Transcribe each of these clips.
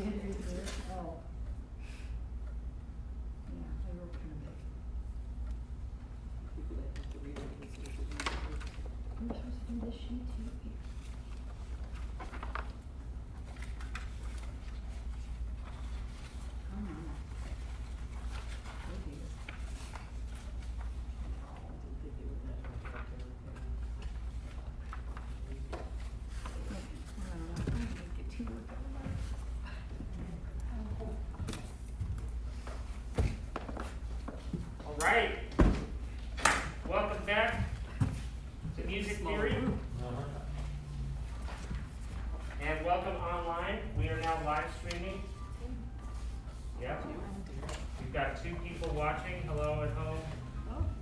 Oh. Yeah, I wrote kind of big. People that have to read it, it's supposed to be. We're supposed to do this sheet too here. Come on. Go do this. Did they do that right there? I don't know, get too worked up about it. All right. Welcome back to Music Theory. And welcome online. We are now live streaming. Yep. We've got 2 people watching. Hello at home.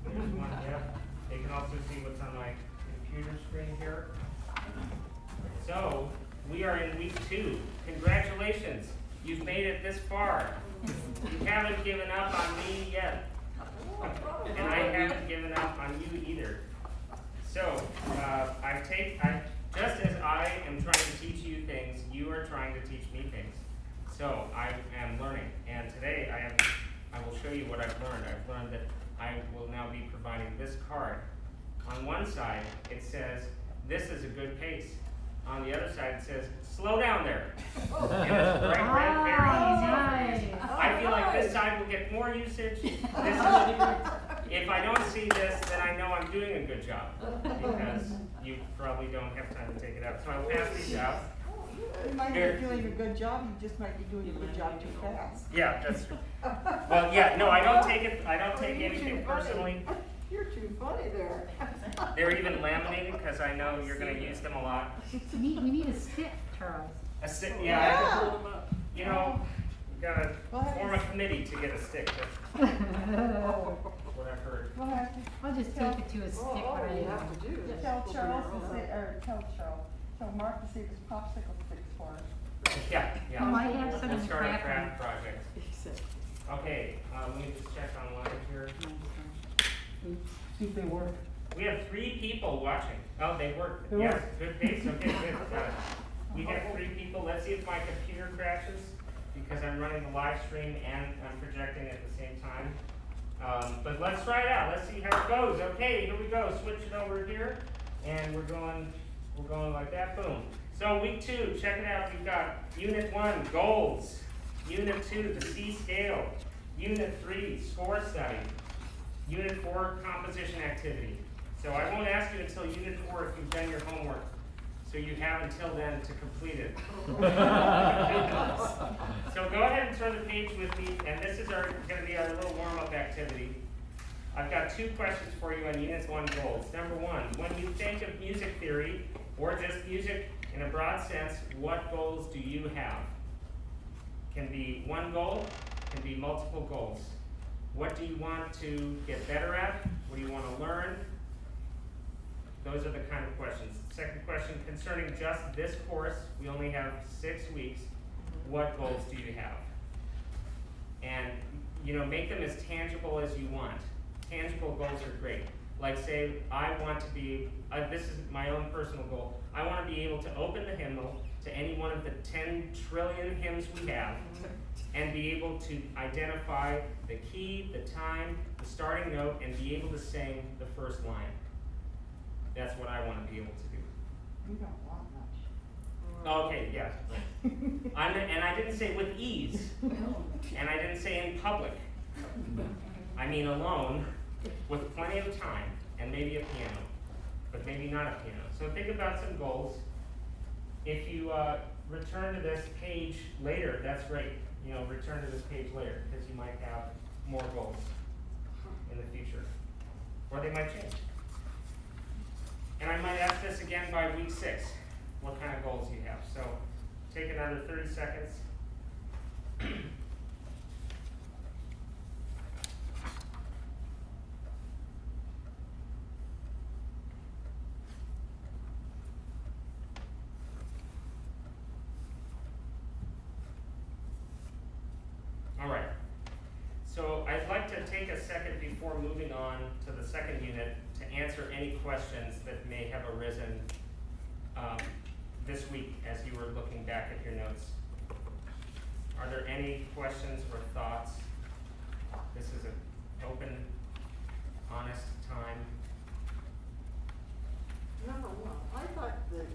There's one. Yep. They can also see what's on my computer screen here. So, we are in week 2. Congratulations. You've made it this far. You haven't given up on me yet. And I haven't given up on you either. So, just as I am trying to teach you things, you are trying to teach me things. So, I am learning. And today, I will show you what I've learned. I've learned that I will now be providing this card. On one side, it says, this is a good pace. On the other side, it says, slow down there. And it's bright red, very easy. I feel like this side will get more usage. If I don't see this, then I know I'm doing a good job, because you probably don't have time to take it out. So I'll pass these out. You might be doing a good job, you just might be doing a good job too fast. Yeah, that's true. Well, yeah, no, I don't take anything personally. You're too funny there. They're even laminated, because I know you're going to use them a lot. We need a stick, Charles. A stick, Yeah. yeah. You know, we've got to form a committee to get a stick. That's what I've heard. We'll have to I'll just take it to a stick when you I have to do this. tell Charles to say, or tell Mark to save his popsicle sticks for us. Yeah, yeah. I might have some in We'll the start a craft craft project. Exactly. Okay, let me just check online here. See if they work. We have 3 people watching. Oh, they worked. Yes, good pace. Okay, good. Got it. We have 3 people. Let's see if my computer crashes, because I'm running the live stream and I'm projecting at the same time. But let's try it out. Let's see how it goes. Okay, here we go. Switch it over here, and we're going like that. Boom. So week 2, check it out. We've got Unit 1, goals. Unit 2, the C scale. Unit 3, score study. Unit 4, composition activity. So I won't ask you until Unit 4 if you've done your homework. So you have until then to complete it. So go ahead and turn the page with me, and this is going to be our little warm-up activity. I've got 2 questions for you on Unit 1 goals. Number 1, when you think of music theory, or just music in a broad sense, what goals do you have? Can be 1 goal, can be multiple goals. What do you want to get better at? What do you want to learn? Those are the kind of questions. Second question, concerning just this course, we only have 6 weeks. What goals do you have? And, make them as tangible as you want. Tangible goals are great. Like, say, I want to be, this is my own personal goal, I want to be able to open the hymnal to any one of the 10 trillion hymns we have, and be able to identify the key, the time, the starting note, and be able to sing the first line. That's what I want to be able to do. You don't want much. Okay, yes. And I didn't say with ease. And I didn't say in public. I mean alone, with plenty of time, and maybe a piano, but maybe not a piano. So think about some goals. If you return to this page later, that's great. Return to this page later, because you might have more goals in the future. Or they might change. And I might ask this again by week 6, what kind of goals you have. So take another 30 seconds. All right. So I'd like to take a second before moving on to the second unit to answer any questions that may have arisen this week as you were looking back at your notes. Are there any questions or thoughts? This is an open, honest time. Number one, I thought that,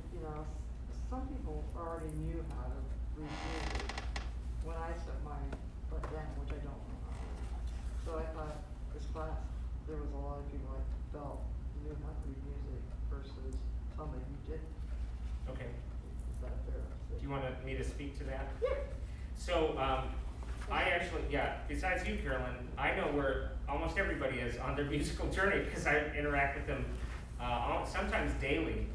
some people already knew how to read music when I set mine down, which I don't know how. So I thought this class, there was a lot of people I felt knew how to read music versus somebody who didn't. Okay. Is that fair? Do you want me to speak to that? Yeah. So, I actually, besides you, Carolyn, I know where almost everybody is on their musical journey because I interact with them sometimes daily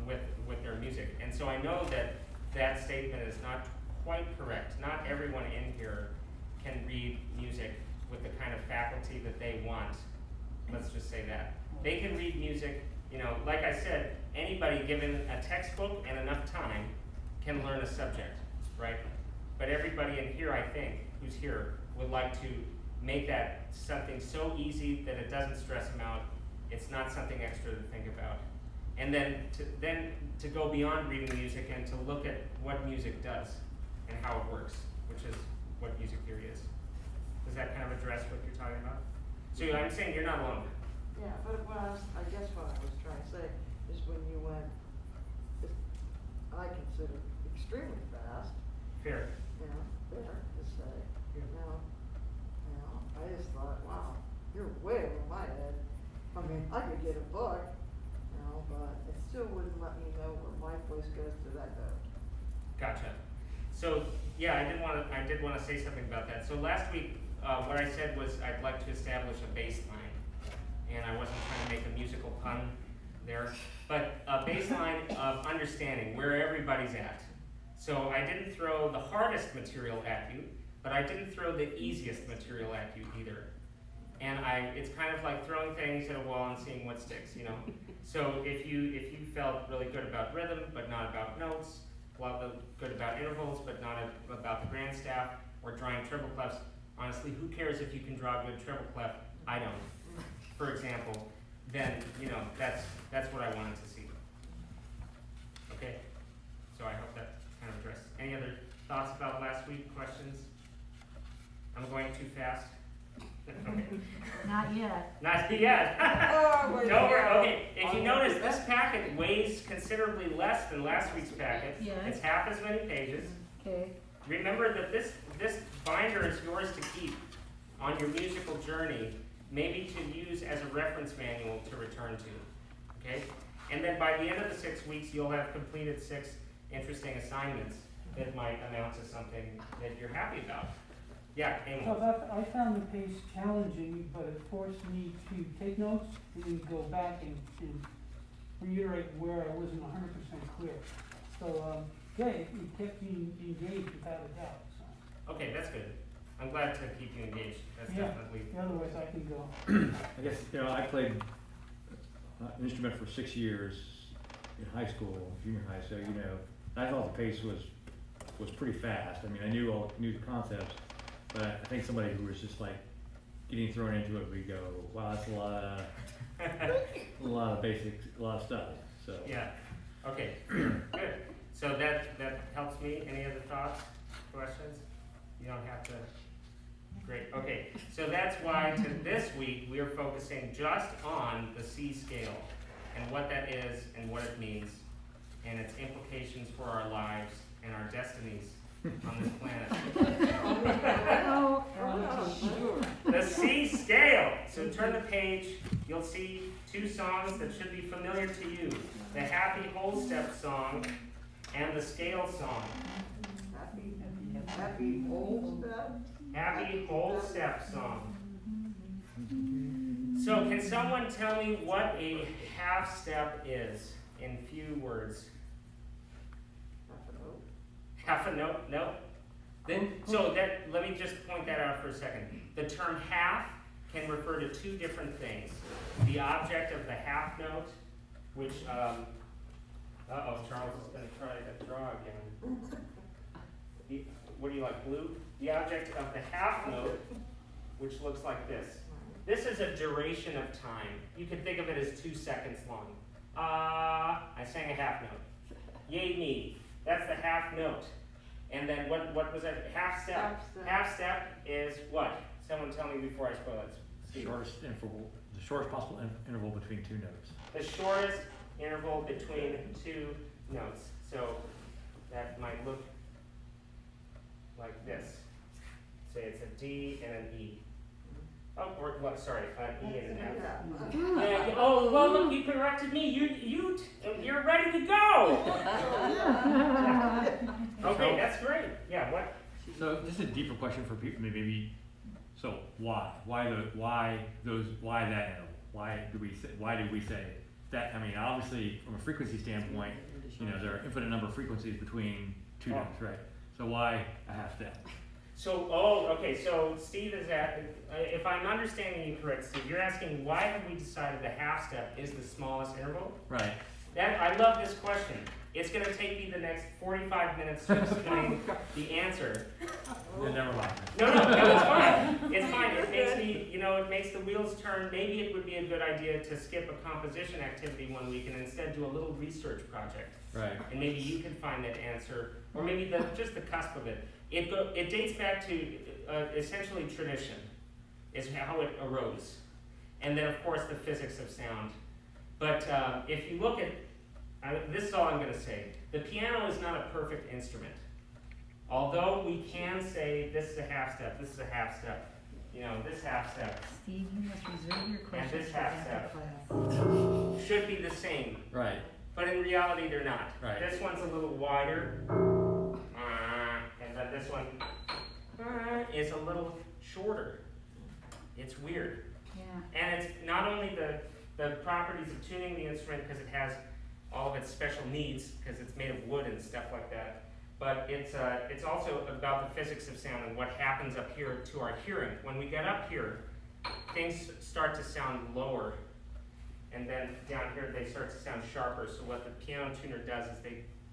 with their music. And so I know that that statement is not quite correct. Not everyone in here can read music with the kind of faculty that they want. Let's just say that. They can read music, like I said, anybody given a textbook and enough time can learn a subject, right? But everybody in here, I think, who's here, would like to make that something so easy that it doesn't stress them out. It's not something extra to think about. And then to go beyond reading music and to look at what music does and how it works, which is what music theory is. Does that kind of address what you're talking about? So I'm saying you're not alone. Yeah, but I guess what I was trying to say is when you went, I consider extremely fast, Fair. fair to say, Yeah. I just thought, wow, you're way over my head. I mean, I could get a book, but it still wouldn't let me know where my voice goes to that note. Gotcha. So I did want to say something about that. So last week, what I said was I'd like to establish a baseline, and I wasn't trying to make a musical pun there, but a baseline of understanding where everybody's at. So I didn't throw the hardest material at you, but I didn't throw the easiest material at you either. And it's kind of like throwing things at a wall and seeing what sticks, So if you felt really good about rhythm, but not about notes, good about intervals, but not about the grand staff, or drawing treble clefs, honestly, who cares if you can draw a good treble clef? I don't, for example. Then, that's what I wanted to see. Okay? So I hope that kind of addressed. Any other thoughts about last week, questions? I'm going too fast? Okay. Not yet. Not yet. Oh, wait, Don't worry. no. Okay, if you notice, this packet weighs considerably less than last week's packet. Yes. It's half as many pages. Okay. Remember that this binder is yours to keep on your musical journey, maybe to use as a reference manual to return to. Okay? And then by the end of the 6 weeks, you'll have completed 6 interesting assignments that might amount to something that you're happy about. Yeah, Amos. So I found the pace challenging, but it forced me to take notes and then go back and reiterate where I wasn't 100% clear. So, it kept me engaged without a doubt, so. Okay, that's good. I'm glad to keep you engaged. That's Yeah. definitely. Otherwise I can go. I guess, I played an instrument for 6 years in high school, junior high, so, and I thought the pace was pretty fast. I mean, I knew the concepts, but I think somebody who was just like getting thrown into it would go, wow, that's a lot of basics, a lot of stuff, so. Yeah. Okay. Good. So that helps me. Any other thoughts, questions? You don't have to. Great. Okay. So that's why this week we are focusing just on the C scale and what that is and what it means and its implications for our lives and our destinies on this planet. Oh, The C scale. So turn the page. You'll see 2 songs that should be familiar to you: the Happy Whole Step song and the Scale song. Happy old stuff? Happy Whole Step song. So can someone tell me what a half step is in few words? Half a note? No? Let me just point that out for a second. The term half can refer to 2 different things. The object of the half note, which, Charles is going to try to draw again. What do you like, blue? The object of the half note, which looks like this. This is a duration of time. You could think of it as 2 seconds long. I sang a half note. Yay me. That's the half note. And then what was that? Half step. Half step. Half step is what? Someone tell me before I spoil it. Steve. The shortest possible interval between two notes. The shortest interval between two notes. So that might look like this. Say it's a D and an E. Oh, or what? Sorry, an E and an F. Yeah. Oh, well, look, you corrected me. You're ready to go. Okay, that's great. Yeah. What? So this is a deeper question for people, maybe. So why that interval? Why do we say that? I mean, obviously, from a frequency standpoint, there are infinite number of frequencies between two notes, right? So why a half step? So, okay, so Steve is if I'm understanding you correct, Steve, you're asking why have we decided the half step is the smallest interval? Right. I love this question. It's going to take me the next 45 minutes to explain the answer. Then never mind. No, it's fine. It's fine. It makes me, it makes the wheels turn. Maybe it would be a good idea to skip a composition activity 1 week and instead do a little research project. Right. And maybe you can find that answer, or maybe just the cusp of it. It dates back to essentially tradition, is how it arose, and then of course the physics of sound. But if you look at, this is all I'm going to say. The piano is not a perfect instrument. Although we can say this is a half step, this is a half step, this half step. Steve, you must reserve your questions this for half after step. class. Should be the same, Right. but in reality they're not. Right. This one's a little wider, and then this one is a little shorter. It's weird. Yeah. And it's not only the properties of tuning the instrument because it has all of its special needs because it's made of wood and stuff like that, but it's also about the physics of sound and what happens up here to our hearing. When we get up here, things start to sound lower, and then down here they start to sound sharper. So what the piano tuner does is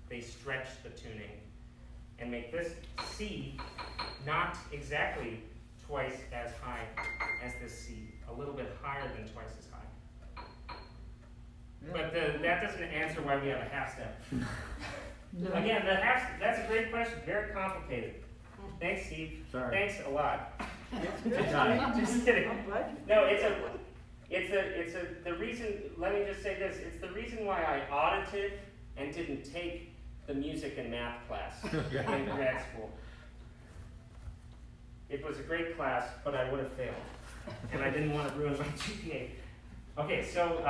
they stretch the tuning and make this C not exactly twice as high as this C, a little bit higher than twice as high. But that doesn't answer why we have a half step. No. Again, that's a great question, very complicated. Thanks, Steve. Sorry. Thanks a lot. Anytime. Just kidding. I'm glad you- No, the reason, let me just say this, it's the reason why I audited and didn't take the music and math class in grad school. It was a great class, but I would have failed, and I didn't want to ruin my GPA. Okay, so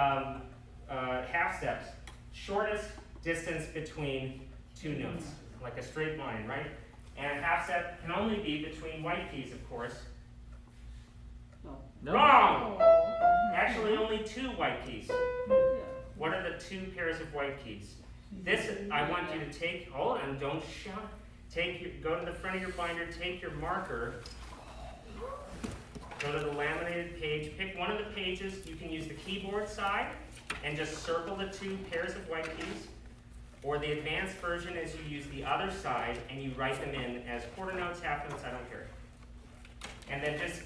half steps, shortest distance between two notes, like a straight line, right? And a half step can only be between white keys, of course. No. Wrong! Oh, Actually, only two white keys. yeah. What are the two pairs of white keys? This, I want you to take, hold on, don't shout. Go to the front of your binder, take your marker, go to the laminated page, pick one of the pages. You can use the keyboard side and just circle the two pairs of white keys. Or the advanced version is you use the other side and you write them in as quarter notes, half notes, I don't care. And then just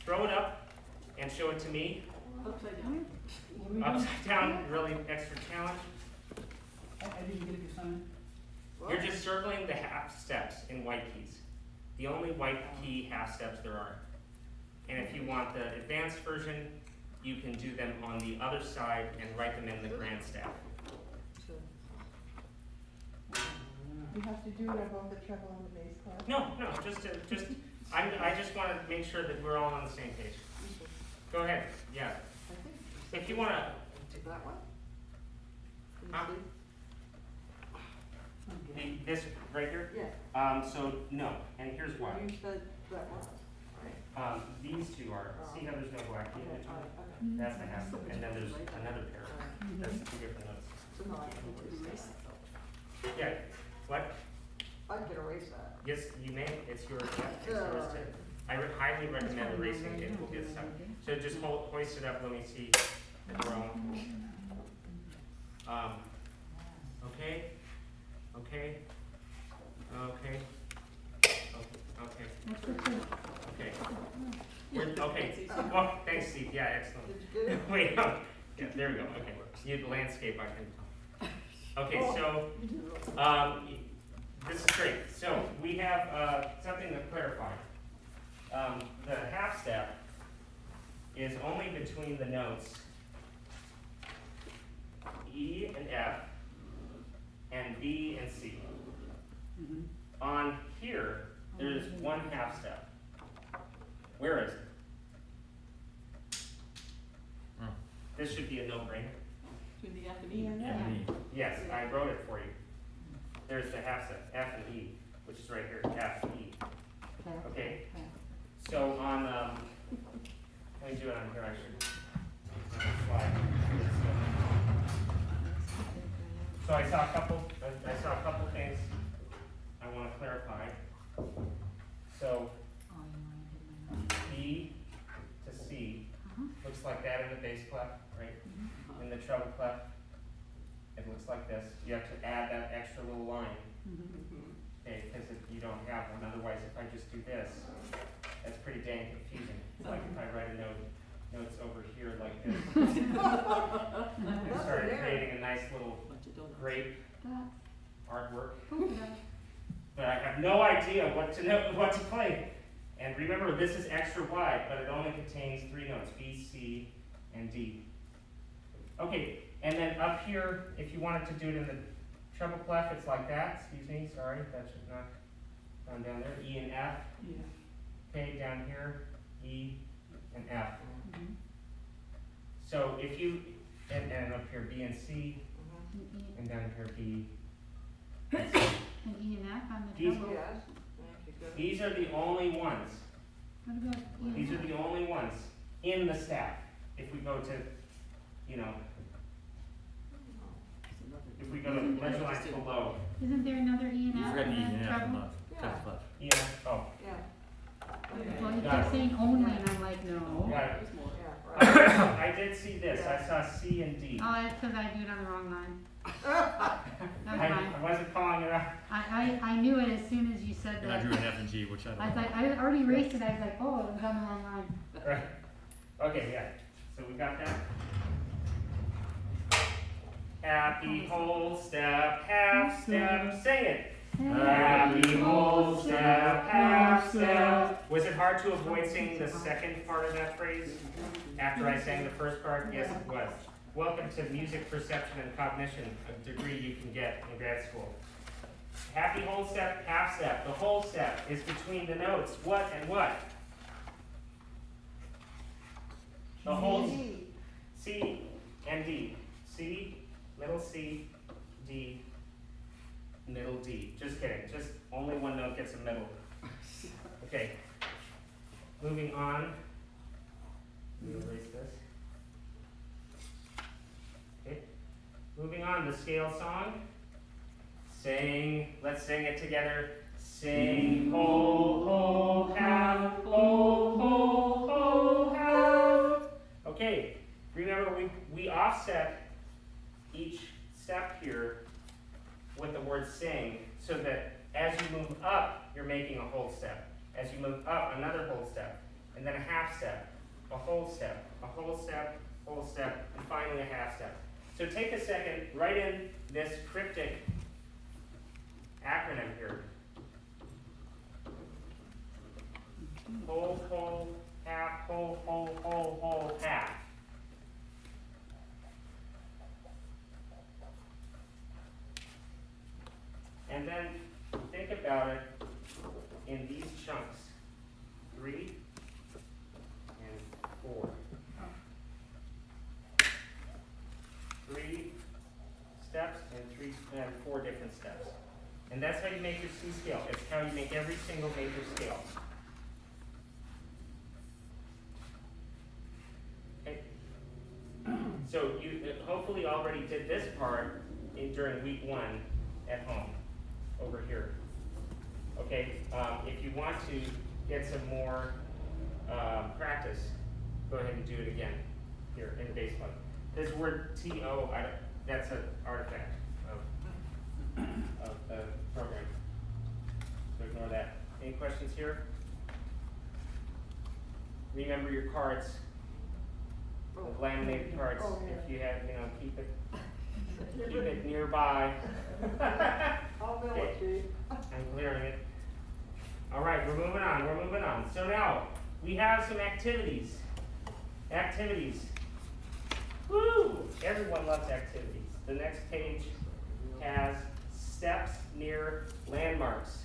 throw it up and show it to me. Upside down. Upside down, really extra challenge. I didn't get the sign. You're just circling the half steps in white keys. The only white key half steps there are. And if you want the advanced version, you can do them on the other side and write them in the grand staff. You have to do it on both the treble and the bass card? No, I just want to make sure that we're all on the same page. Go ahead, yeah. I think If you want to, that one? Can you Huh? see? this right here, Yeah, so no, and here's why. you said that one. These two are, see how there's no black key in Yeah, between? okay. That's the half, and then there's another pair. That's two different notes. So no, I can erase that. Yeah, what? I can erase that. Yes, you may, it's yours, yeah, it's yours too. I would highly recommend erasing it, we'll get some. So just hoist it up, let me see if we're all. Okay, okay, okay, okay. Okay, oh, thanks Steve, yeah, excellent. Did you get it? Wait, yeah, there we go, okay. You, the landscape I can. Okay, so, This is great. So we have something to clarify. The half step is only between the notes E and F and B and C. Mhm. On here, there's one half step. Where is it? Hmm. This should be a no-brainer. Between the F and E. Yeah, Yeah, yeah. me. Yes, I wrote it for you. There's the half step, F and E, which is right here, F and E. Okay? So on, let me do it on here, I should. Slide. So I saw a couple things I wanna clarify. So B to C looks like that in the bass clef, right? In the treble clef, it looks like this. You have to add that extra little line, okay, because you don't have one. Otherwise, if I just do this, that's pretty dang confusing. It's like if I write a notes over here like this. I started creating a nice little Bunch of donuts. grape artwork, Oh, but I have no idea what to play. And remember, this is extra wide, but it only contains 3 notes, B, C, and D. Okay, and then up here, if you wanted to do it in the treble clef, it's like that. Excuse me, sorry, that should not down there. E and F. Yeah. Okay, down here, E and F. Mhm. So if you, and up here B and C, and down here B and C. And E and F on the These- treble. Yes, thank you, good. These are the only ones. What about E These are and F? the only ones in the staff. If we go to, you know, It's another- if we go to ledger lines below, Isn't there another E and You F forgot on E and the F on treble? the treble clef. yeah, oh, Yeah. Well, you Got kept it. saying only, and I'm like, no. got it. There's more. Yeah, right. I did see this. I saw C and D. Oh, that's because I do it on the wrong line. That's I fine. wasn't calling it out. I knew it as soon as you said And I that. drew an F and G, which I I don't was know. like, I already erased it, I was like, oh, it was on the wrong line. Right. Okay, yeah. So we got that. Happy whole step, half step, sing it. Happy whole step, half step. Was it hard to avoid singing the second part of that phrase after I sang the first part? Yes, it was. Welcome to music perception and cognition, a degree you can get in grad school. Happy whole step, half step. The whole step is between the notes. What and what? The whole D. C and D. C, middle C, D, middle D. Just kidding. Just only one note gets a middle. Okay. Moving on. Let me erase this. Okay. Moving on, the scale song. Sing. Let's sing it together. Sing, ho, ho, have, ho, ho, ho, have. Okay. Remember, we offset each step here with the word sing, so that as you move up, you're making a whole step. As you move up, another whole step, and then a half step, a whole step, a whole step, whole step, and finally a half step. So take a second, write in this cryptic acronym here. Whole, half, whole, half. And then think about it in these chunks, 3 and 4. 3 steps and 4 different steps. And that's how you make your C scale. It's how you make every single major scale. Okay. So you hopefully already did this part during week 1 at home, over here. Okay, if you want to get some more practice, go ahead and do it again here in the bass line. This word T-O, that's an artifact of the program. So ignore that. Any questions here? Remember your cards, the laminated cards. If you have, keep it nearby. I'll mail it to you. I'm clearing it. All right, we're moving on. So now, we have some activities. Woo! Everyone loves activities. The next page has steps near landmarks.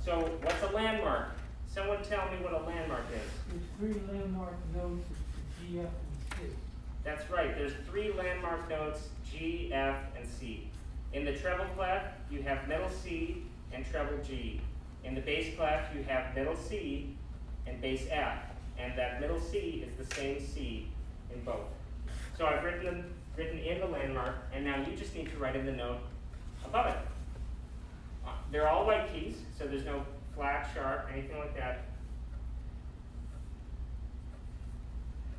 So, what's a landmark? Someone tell me what a landmark is. There's 3 landmark notes, it's G, F, and C. That's right, there's 3 landmark notes, G, F, and C. In the treble clef, you have middle C and treble G. In the bass clef, you have middle C and bass F. And that middle C is the same C in both. So I've written in the landmark, and now you just need to write in the note above it. They're all white keys, so there's no flat, sharp, anything like that.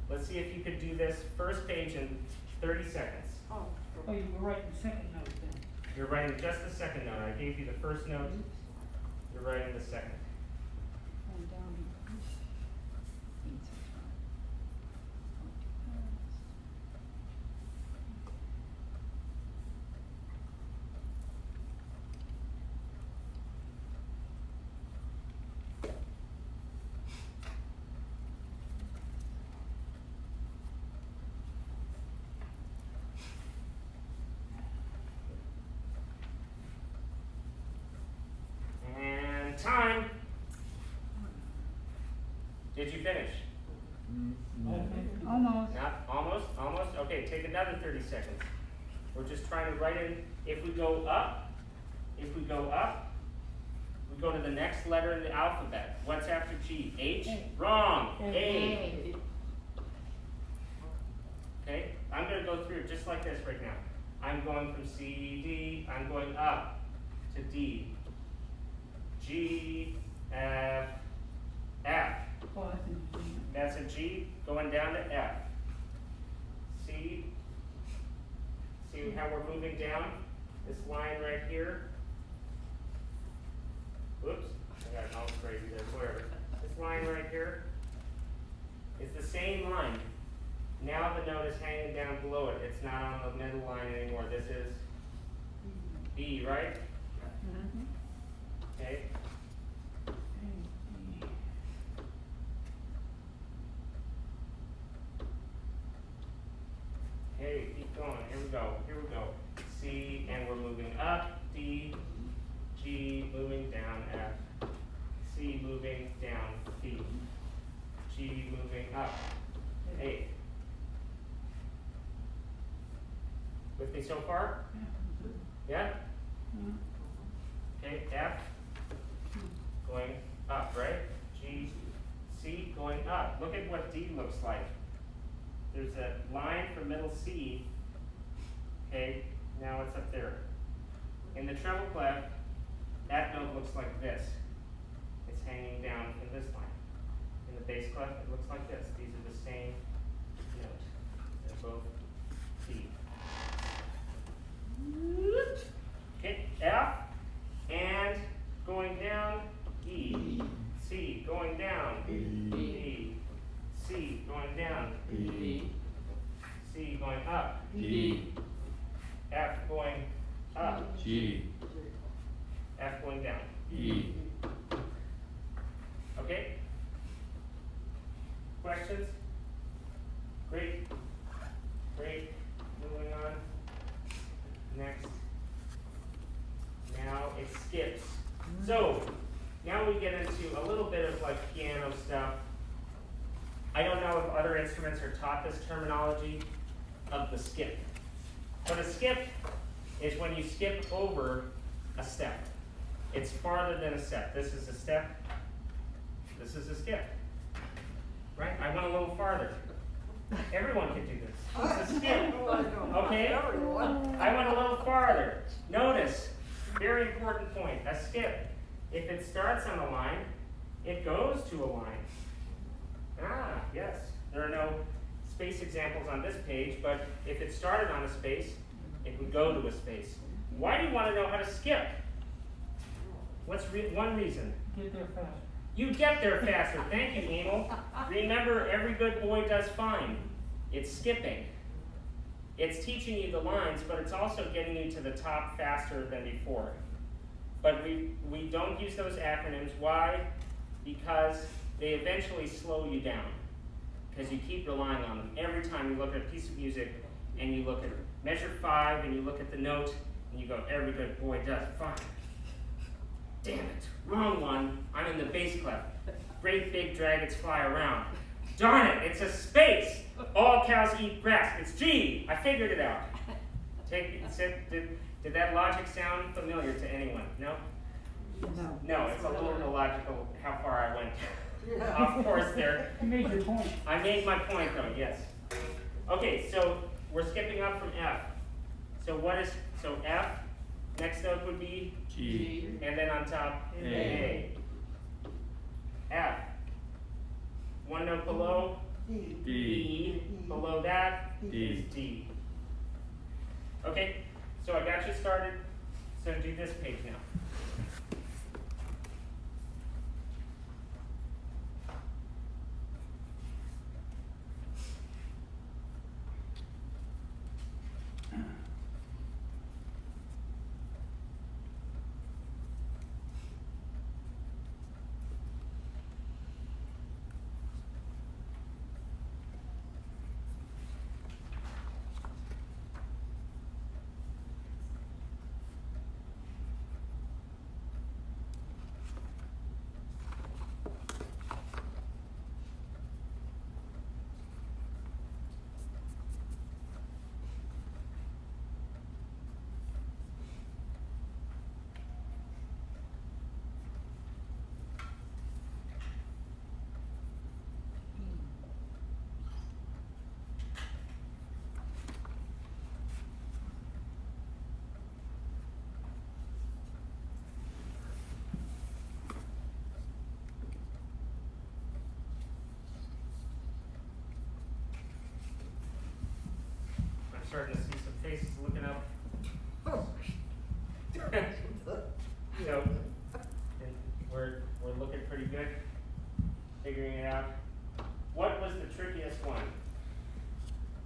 Let's see if you could do this first page in 30 seconds. Oh, Oh, you were writing the second note then. You're writing just the second note. I gave you the first note. You're writing the second. And down here. And time. Did you finish? Almost. Not almost? Almost? Okay, take another 30 seconds. We're just trying to write in, if we go up, we go to the next letter in the alphabet. What's after G? H? A. Wrong. A. A. Okay, I'm going to go through it just like this right now. I'm going from C, D, I'm going up to D, G, F, F. Oh, that's interesting. That's a G, going down to F. See how we're moving down? This line right here. Whoops, I got it all crazy there, whatever. This line right here is the same line. Now the note is hanging down below it. It's not on the middle line anymore. This is B, right? Mhm. Okay. Okay, keep going. Here we go. C, and we're moving up. D, G, moving down. F. C, moving down. B. G, moving up. A. With me so far? Yeah? Okay, F, going up, right? G, C, going up. Look at what D looks like. There's a line from middle C. Okay, now it's up there. In the treble clef, that note looks like this. It's hanging down from this line. In the bass clef, it looks like this. These are the same note. They're both D. Okay, F, and going down, E. C, going down, E. C, going down, D. C, going up, D, F, going up, G, F, going down. E. Okay? Questions? Great. Moving on. Next. Now it skips. So, now we get into a little bit of like piano stuff. I don't know if other instruments are taught this terminology of the skip. But a skip is when you skip over a step. It's farther than a step. This is a step. This is a skip. Right? I went a little farther. Everyone can do this. It's a skip. Okay? I went a little farther. Notice, very important point, a skip. If it starts on a line, it goes to a line. Ah, yes. There are no space examples on this page, but if it started on a space, it would go to a space. Why do you want to know how to skip? What's one reason? Get there faster. You get there faster. Thank you, Emil. Remember, every good boy does fine. It's skipping. It's teaching you the lines, but it's also getting you to the top faster than before. but we don't use those acronyms. Why? Because they eventually slow you down. Because you keep relying on them. Every time you look at a piece of music and you look at measure 5 and you look at the note and you go, every good boy does 5. Damn it, wrong one. I'm in the bass clef. Great big dragons fly around. Darn it, it's a space. All cows eat grass. It's G. I figured it out. Did that logic sound familiar to anyone? No? No. No, it's a little illogical how far I went. Yeah. Of course, there. You made your point. I made my point though, yes. Okay, so we're skipping up from F. So F, next note would be, G. and then on top, A. F. One note below, D. D. E. Below that D. is D. Okay, so I got you started. So do this page now. I'm starting to see some faces looking up. So, and we're looking pretty good, figuring it out. What was the trickiest one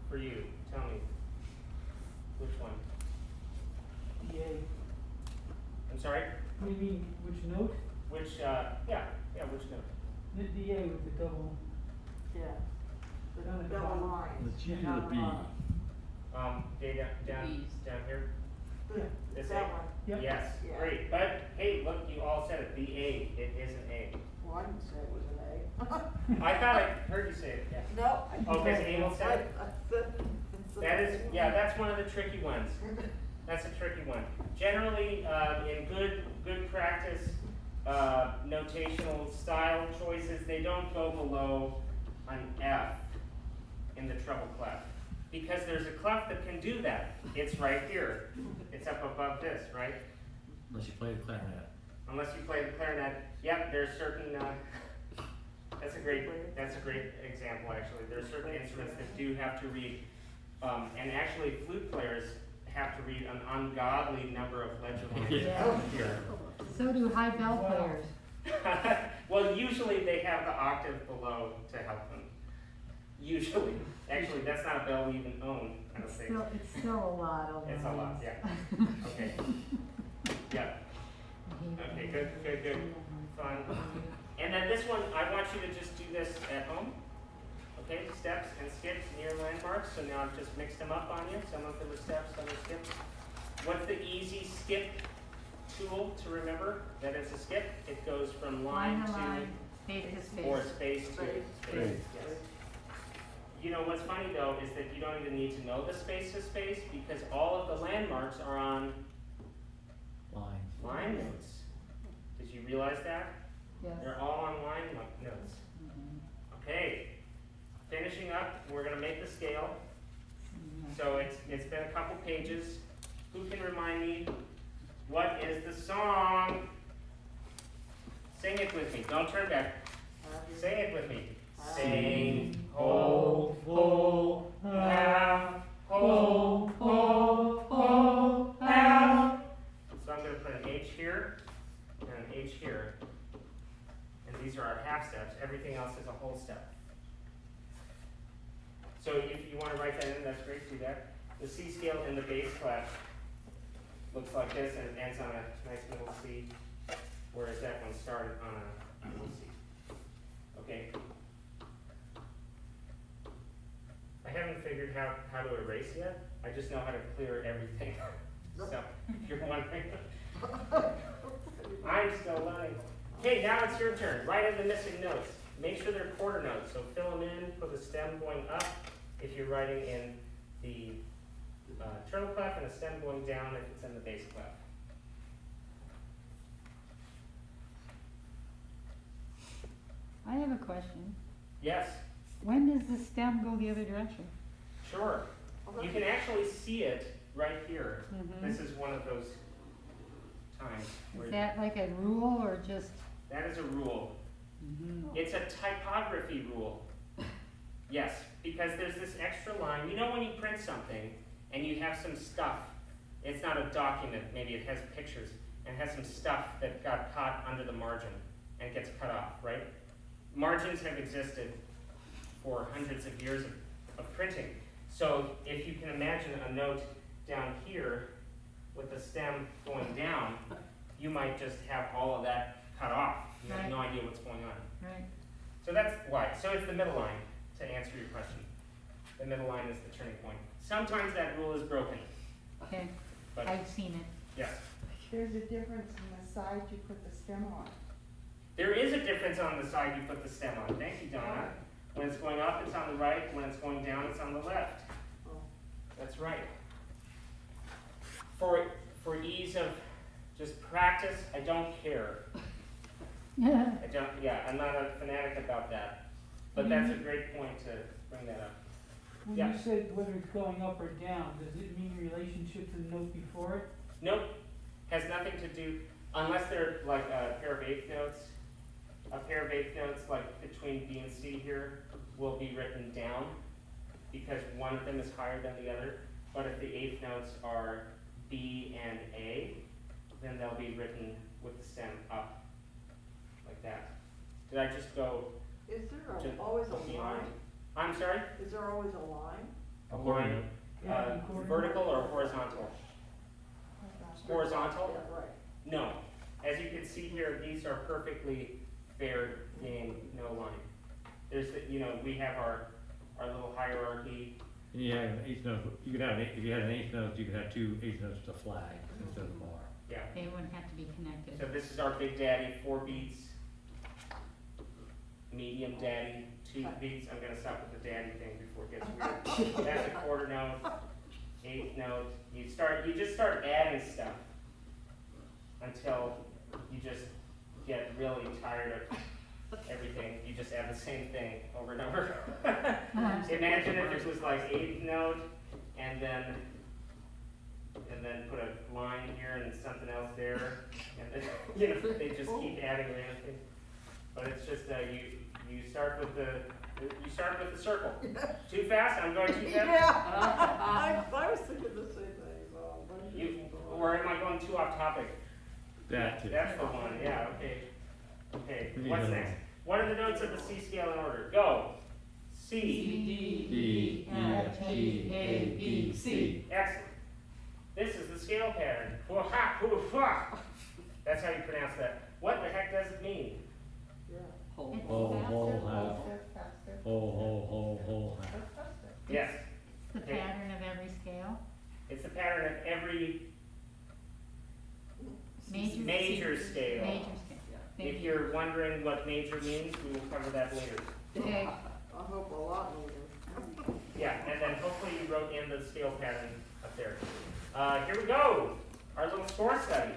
for you? Tell me. Which one? DA. I'm sorry? What do you mean, which note? Which, which note? The DA with the double, Yeah. down at the Double bottom. line. The G to Down the B. bottom. Down here? Yeah. This That A? one. Yep. Yes, Yeah. great. But, hey, look, you all said it, the A, it is an A. Well, I didn't say it was an A. I thought I heard you say it, yeah. No. Oh, because Emil said it? I said. That is, yeah, that's one of the tricky ones. That's a tricky one. Generally, in good practice, notational style choices, they don't go below an F in the treble clef. Because there's a clef that can do that. It's right here. It's up above this, right? Unless you play the clarinet. Unless you play the clarinet. Yep, there's certain, that's a great example actually. There's certain instruments that do have to read, and actually flute players have to read an ungodly number of ledger lines Yeah. here. So do high bell Wow. players. Well, usually they have the octave below to help them. Usually. Actually, that's not a bell we even own, I don't think. It's still a lot of It's a lot, yeah. Okay. Yeah. Okay, good. Fun. And then this one, I want you to just do this at home. Okay, steps and skips near landmarks. So now I've just mixed them up on you. Some of them are steps, some are skips. What's the easy skip tool to remember that it's a skip? It goes from line to line, space to space. or space to Space. space. Yes. You know what's funny though is that you don't even need to know the space to space because all of the landmarks are on Lines. line notes. Did you realize that? Yes. They're all on line notes. Okay. Finishing up, we're gonna make the scale. So it's been a couple pages. Who can remind me what is the song? Sing it with me. Don't turn back. Sing it with me. Sing, ho, ho, ha, ho, ho, ho, ha. So I'm going to put an H here and an H here. And these are our half steps. Everything else is a whole step. So if you want to write that in, that's great. Do that. The C scale in the bass clef looks like this, and it ends on a nice middle C, whereas that one started on a middle C. Okay? I haven't figured out how to erase yet. I just know how to clear everything. So, if you're wondering, I'm still learning. Okay, now it's your turn. Write in the missing notes. Make sure they're quarter notes, so fill them in, put a stem going up if you're writing in the treble clef, and a stem going down if it's in the bass clef. I have a question. Yes, When does the stem go the other direction? sure. You can actually see it right here. Mhm. This is one of those times where Is that like a rule or just? that is a rule. Mhm. It's a typography rule. Yes, because there's this extra line. You know when you print something and you have some stuff, it's not a document, maybe it has pictures, and has some stuff that got caught under the margin and gets cut off, right? Margins have existed for hundreds of years of printing. So if you can imagine a note down here with the stem going down, you might just have all of that cut off. You have no idea what's going on. Right. So that's why. So it's the middle line, to answer your question. The middle line is the turning point. Sometimes that rule is broken, Okay, but I've seen it. yes. There's a difference in the side you put the stem on. There is a difference on the side you put the stem on. Thank you, Donna. When it's going up, it's on the right. When it's going down, it's on the left. Oh. That's right. For ease of just practice, I don't care. I don't, yeah, I'm not a fanatic about that. But that's a great point to bring that up. When Yeah. you said whether it's going up or down, does it mean relationship to the note before it? Nope, has nothing to do, unless they're like a pair of eighth notes. A pair of eighth notes, like between B and C here, will be written down because one of them is higher than the other. But if the eighth notes are B and A, then they'll be written with the stem up, like that. Did I just go Is there Just always a beyond? line? I'm sorry? Is there always a line? A line, Yeah, according- vertical or horizontal? Horizontal? Yeah, right. No. As you can see here, these are perfectly fair game, no line. There's, we have our little hierarchy. And you have an eighth note, you could have, if you had an eighth note, you could have two eighth notes to flag instead of a bar. Yeah. They wouldn't have to be connected. So this is our big daddy, 4 beats. Medium daddy, 2 beats. I'm gonna stop with the daddy thing before it gets weird. That's a quarter note, eighth note. You just start adding stuff until you just get really tired of everything. You just add the same thing over and over. Imagine if it was like eighth note and then put a line here and something else there, and then they just keep adding random things. But it's just you start with the circle. Too fast? I'm going too fast. Yeah. I was thinking the same thing. Or am I going too off topic? That too. That's the one. Yeah. Okay. Okay. We need What's another next? one. What are the notes of the C scale in order? Go. C. D, E, F, G, A, B, C. Excellent. This is the scale pattern. Hoo-ha, hoo-ha. That's how you pronounce that. What the heck does it mean? Yeah. Whole. It's Whole, faster, whole, half. Faster, faster. Whole, half. That's faster. Yes. The pattern of every scale. It's the pattern of every Major. major scale. Major scale. Thank If you. you're wondering what major means, we will cover that later. Okay. I hope a lot later. Yeah, and then hopefully you wrote in the scale pattern up there. Here we go, our little score study.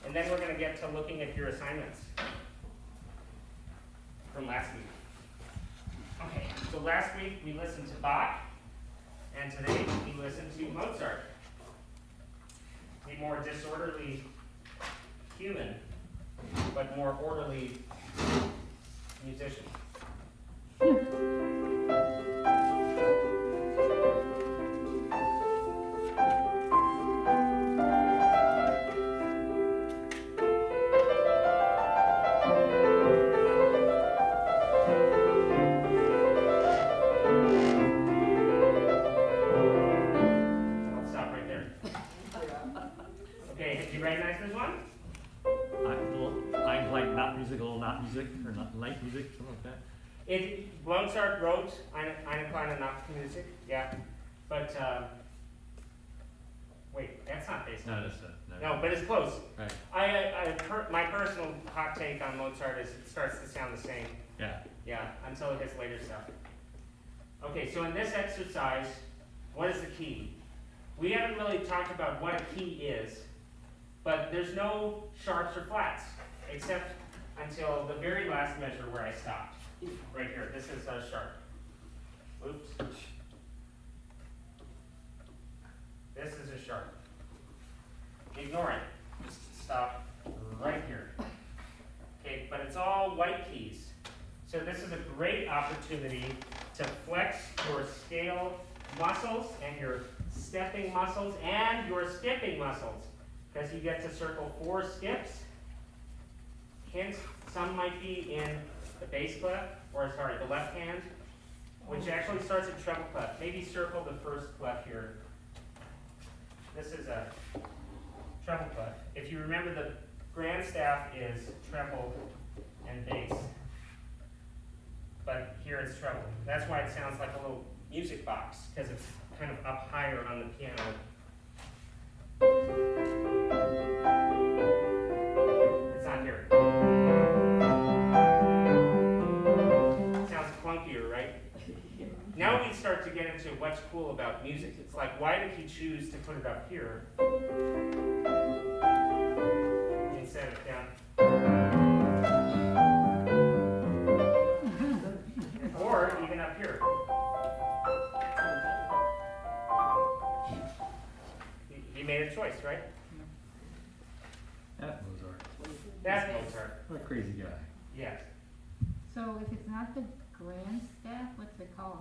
And then we're gonna get to looking at your assignments from last week. Okay, so last week we listened to Bach, and today we listened to Mozart. A more disorderly human, but more orderly musician. I'll stop right there. like that? Mozart wrote Eine kleine Nachtmusik, yeah, but, wait, that's not based on No, this. that's No, but it's close. Right. My personal hot take on Mozart is it starts to sound the same. Yeah. Yeah, until it hits later stuff. Okay, so in this exercise, what is the key? We haven't really talked about what a key is, but there's no sharps or flats, except until the very last measure where I stopped. Right here, this is a sharp. Oops. This is a sharp. Ignore it. Just stop right here. Okay, but it's all white keys. So this is a great opportunity to flex your scale muscles and your stepping muscles and your skipping muscles, because you get to circle 4 skips. Hence, some might be in the bass clef, or sorry, the left hand, which actually starts at treble clef. Maybe circle the first clef here. This is a treble clef. If you remember, the grand staff is treble and bass, but here it's treble. That's why it sounds like a little music box, because it's kind of up higher on the piano. It's not here. Sounds clunkier, right? Now we start to get into what's cool about music. It's like, why did he choose to put it up here instead of down? Or even up here. He made a choice, right? That's Mozart. That's Mozart. What a crazy guy. Yes. So if it's not the grand staff, what's it called?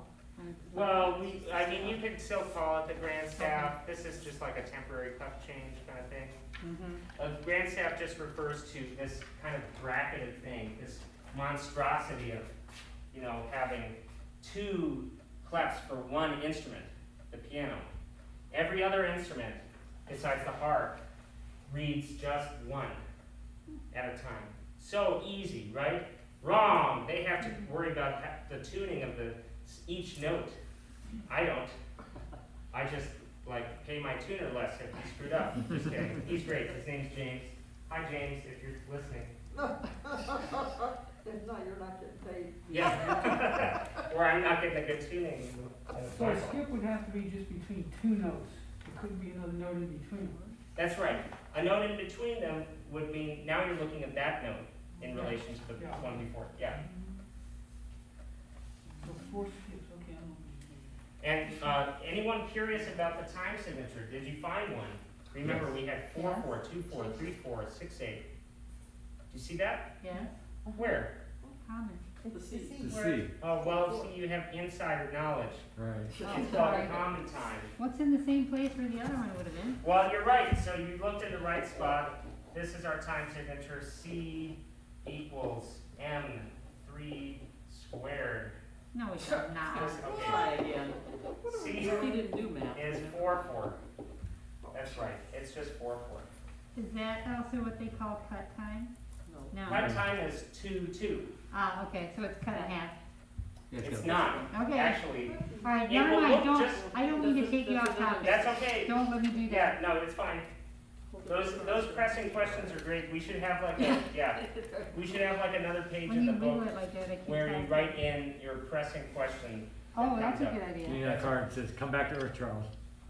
Well, I mean, you could still call it the grand staff. This is just like a temporary clef change kind of thing. A grand staff just refers to this kind of bracketed thing, this monstrosity of, you know, having 2 clefs for one instrument, the piano. Every other instrument, besides the harp, reads just 1 at a time. So easy, right? Wrong. They have to worry about the tuning of each note. I don't. I just like pay my tuner less if he screwed up. Just kidding. He's great. His name's James. Hi James, if you're listening. If not, you're not getting paid. Yeah. Or I'm not getting a good tuning. So a skip would have to be just between 2 notes. It couldn't be another note in between. That's right. A note in between them would mean now you're looking at that note in relation to the Yeah. one before. Yeah. So 4 skips, okay, I'm looking. And anyone curious about the time signature? Did you find one? Remember, we had 4/4, 2/4, 3/4, 6/8. Do you see that? Yeah, Where? common. The C. To see. Oh, well, see, you have insider knowledge. Right. It's Oh, called sorry. common time. What's in the same place where the other one would have been? Well, you're right. So you looked in the right spot. This is our time signature. C equals M3 squared. No, it's not. This- okay. Try again. C He didn't do math. is 4/4. That's right. It's just 4/4. Is that also what they call cut time? No. No. Cut time is 2/2. Ah, okay, so it's cut in half. Yeah, It's got- not. Okay. Actually, All right, It never will mind, look don't, just- I don't mean to take you off topic. that's okay. Don't let me do that. Yeah, no, it's fine. Those pressing questions are great. We should have like we should have like another page When in you the do book it like that, I can't where you tell. write in your pressing question. Oh, that's a comes good up. You idea. need that card that says, come back to Earth, Charles.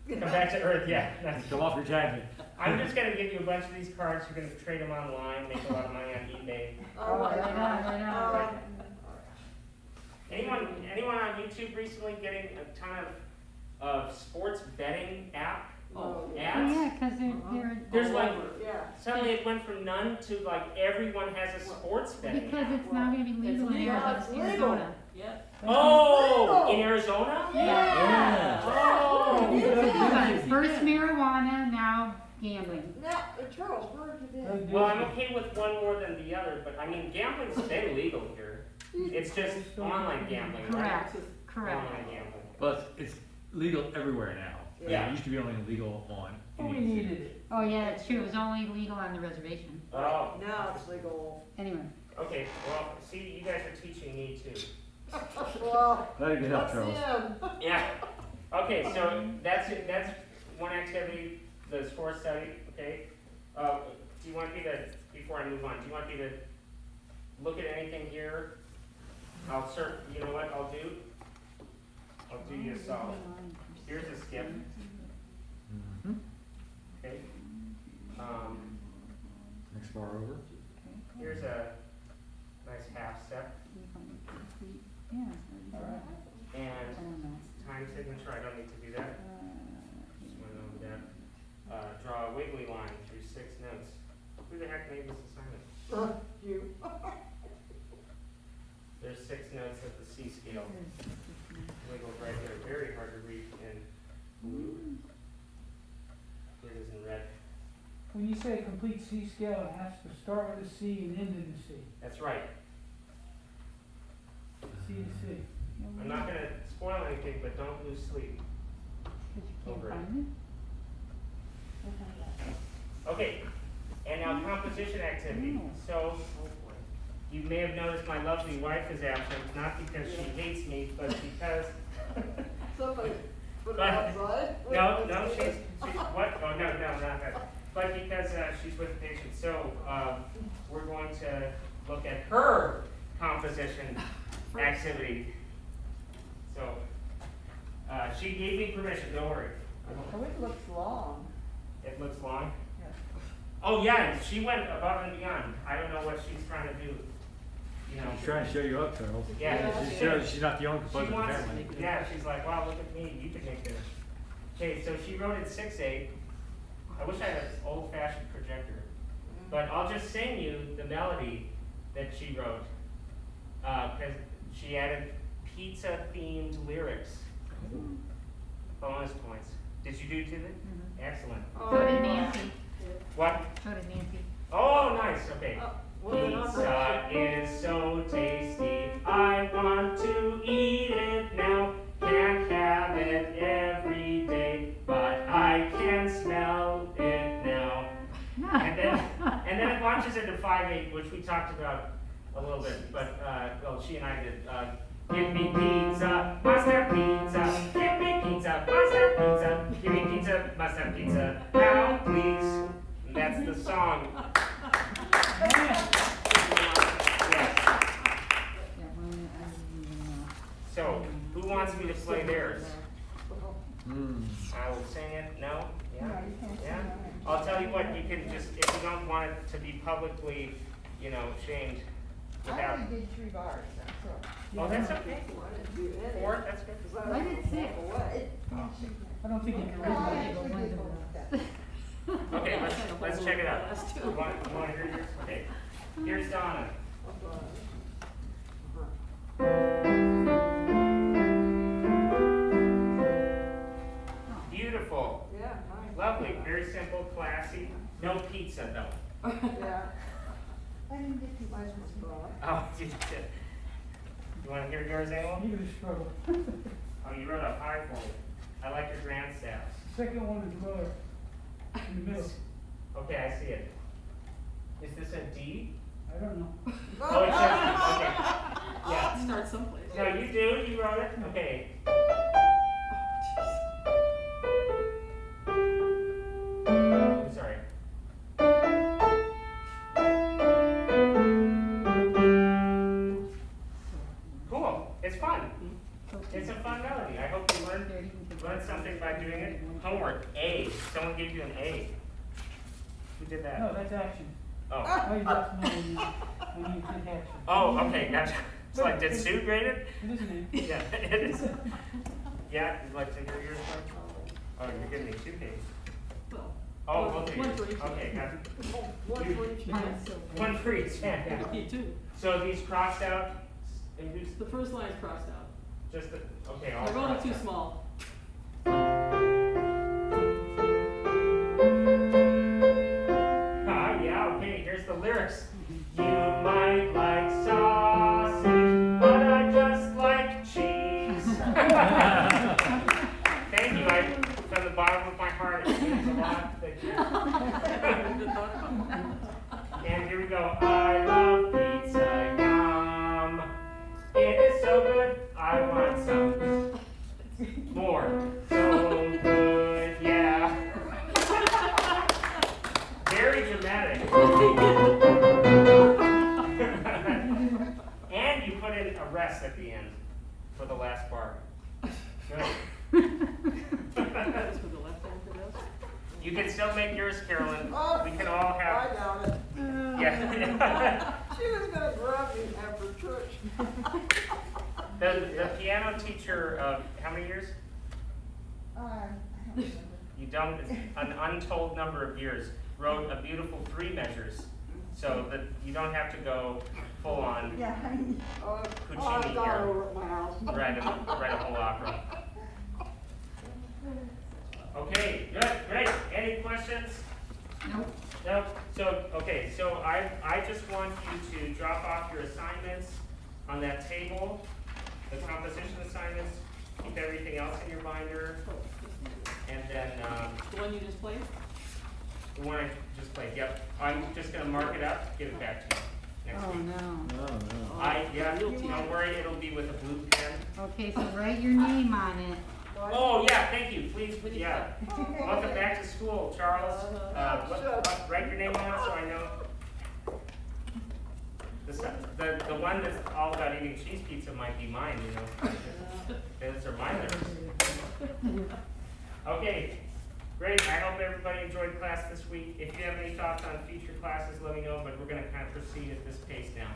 Come back to Earth, yeah. That's- Come off your tangent. I'm just gonna give you a bunch of these cards. You're gonna trade them online, make a lot of money on eBay. Oh, my I know, God. I know. Anyone on YouTube recently getting a ton of sports betting ads? Oh, Oh, yeah, cause they're, There's like Yeah. suddenly it went from none to like everyone has a sports betting because app. it's not gonna be legal in legal. Arizona. It's legal. Arizona. yeah. Oh, legal. in Arizona? Yeah. Oh. Yeah. First marijuana, now gambling. Now, Charles, where have you been? Well, I'm okay with one more than the other, but I mean, gambling's been legal here. It's just online gambling, right? Correct, correct. Online gambling. Well, it's legal everywhere now. Yeah. It used to be only legal on. Oh, we Indian needed it. Oh, yeah, it's true, it was only legal on the reservation. Oh, Now it's legal. Anyway, Okay, well, see, you guys are teaching me too. Well, That'd be help, that's Charles. the end. Yeah, okay, so that's it, that's one activity, the score study, okay? Do you want me to, before I move on, do you want me to look at anything here? You know what I'll do you a solid. Here's a skip, Mhm. okay? Next bar over. Here's a nice half step, and time signature, I don't need to do that. Just went over that. Draw a wiggly line through 6 notes. Who the heck made this assignment? You. There's 6 notes at the C scale. Wiggles right there, very hard to read in blue. Here it is in red. When you say complete C scale, it has to start with a C and end in a C. That's right. C to C. I'm not gonna spoil anything, but don't lose sleep over it. Okay, and now composition activity. So, you may have noticed my lovely wife is absent, not because she hates me, but because. Somebody put it But- outside. No, she's, what? Oh, no, not that. But because she's with a patient. So, we're going to look at her composition activity. So, she gave me permission, don't worry. Oh, it looks long. It looks long. Yeah. Oh, yeah, she went above and beyond. I don't know what she's trying to do. You know. She's trying to show you up, Charles. Yeah, She shows she's not the only She composer in the wants, family. yeah, she's like, wow, look at me, you could make this. Okay, so she wrote it 6/8. I wish I had an old-fashioned projector, but I'll just sing you the melody that she wrote, because she added pizza-themed lyrics. Bonus points. Did you do to it? Excellent. So did Nancy. What? So did Nancy. Oh, nice. Okay. Well, Pizza is so tasty, I want to eat it now. Can't have it every day, but I can smell it now. And then it launches into 5/8, which we talked about a little bit, but well, she and I did. Give me pizza, must have pizza. Give me pizza, must have pizza. Give me pizza, must have pizza. Now, please. And that's the song. So, who wants me to play theirs? I will sing it. No? Yeah? Yeah? I'll tell you what, you can just, if you don't want it to be publicly, you know, shamed I without. only did 3 bars, that's all. Oh, that's okay. 4, that's good. I did 6. I don't think you can read Well, I that. actually did both of them. Okay, let's check it out. You want to hear yours? Okay. Here's Donna. Beautiful. Yeah, nice. Lovely. Very simple, classy. No pizza though. Yeah. I didn't get too much. Oh, you did. You want to hear yours, Angela? You're gonna struggle. Oh, you wrote up high for me. I like your grand staffs. Second one is lower, in the middle. Okay, I see it. Is this a D? I don't know. Oh, it says, okay. Yeah. Start someplace. No, you do, you wrote it? Okay. I'm sorry. Cool, it's fun. It's a fun melody. I hope you learned something by doing it. Homework, A. Someone gave you an A. Who did that? No, that's action. Oh. Oh, that's when you take action. Oh, okay, gotcha. So like, did Sue grade it? It isn't it? Yeah, it is. Yeah, you'd like to hear yours, Coach? Oh, you're giving me 2 pages. Well, Oh, okay. one for each. Okay, gotcha. One for each hand. One for each, yeah. Me too. So these crossed out, and who's, The first line is crossed out. just the, okay, all I wrote it crossed too out. small. Ah, yeah, okay, here's the lyrics. You might like sausage, but I just like cheese. Thank you, from the bottom of my heart, it means a lot. Thank you. And here we go. I love pizza. 4. So good, yeah. Very dramatic. And you put in a rest at the end for the last bar. Good. That's with the left hand for this. You can still make yours, Carolyn. Oh, We can all I have, doubt it. yeah. She was gonna grab me after church. The piano teacher of how many years? I don't remember. You don't, an untold number of years, wrote a beautiful 3 measures, so that you don't have to go full on Yeah, Oh, I've Puccini got here. over at my house. write a whole opera. Okay, good, great. Any questions? Nope. No? So, okay, so I just want you to drop off your assignments on that table, the composition assignments, keep everything else in your binder, and then, The one you just played? the one I just played, yep. I'm just gonna mark it up, give it back to you next Oh, week. no. No, no. Yeah, Real team. don't worry, it'll be with a blue pen. Okay, so write your name on it. Oh, yeah, thank you, please, When you yeah. Okay. Welcome back to school, Charles. Sure. Write your name down so I know. The one that's all about eating cheese pizza might be mine, you know. Those are my letters. Okay, great. I hope everybody enjoyed class this week. If you have any thoughts on future classes, let me know, but we're gonna kind of proceed at this pace now.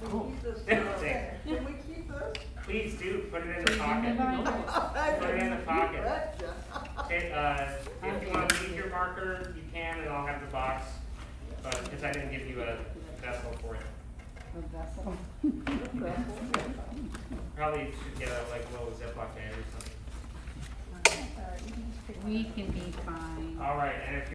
Can we keep this? Thanks. Can we keep this? Please do, put it in the pocket. No. Put it in the pocket. You betcha. Okay, if you want to leave your marker, you can, and I'll have the box, because I didn't give you a vessel for it. Probably should get a little Ziploc bag or something. We can be fine. All right, and if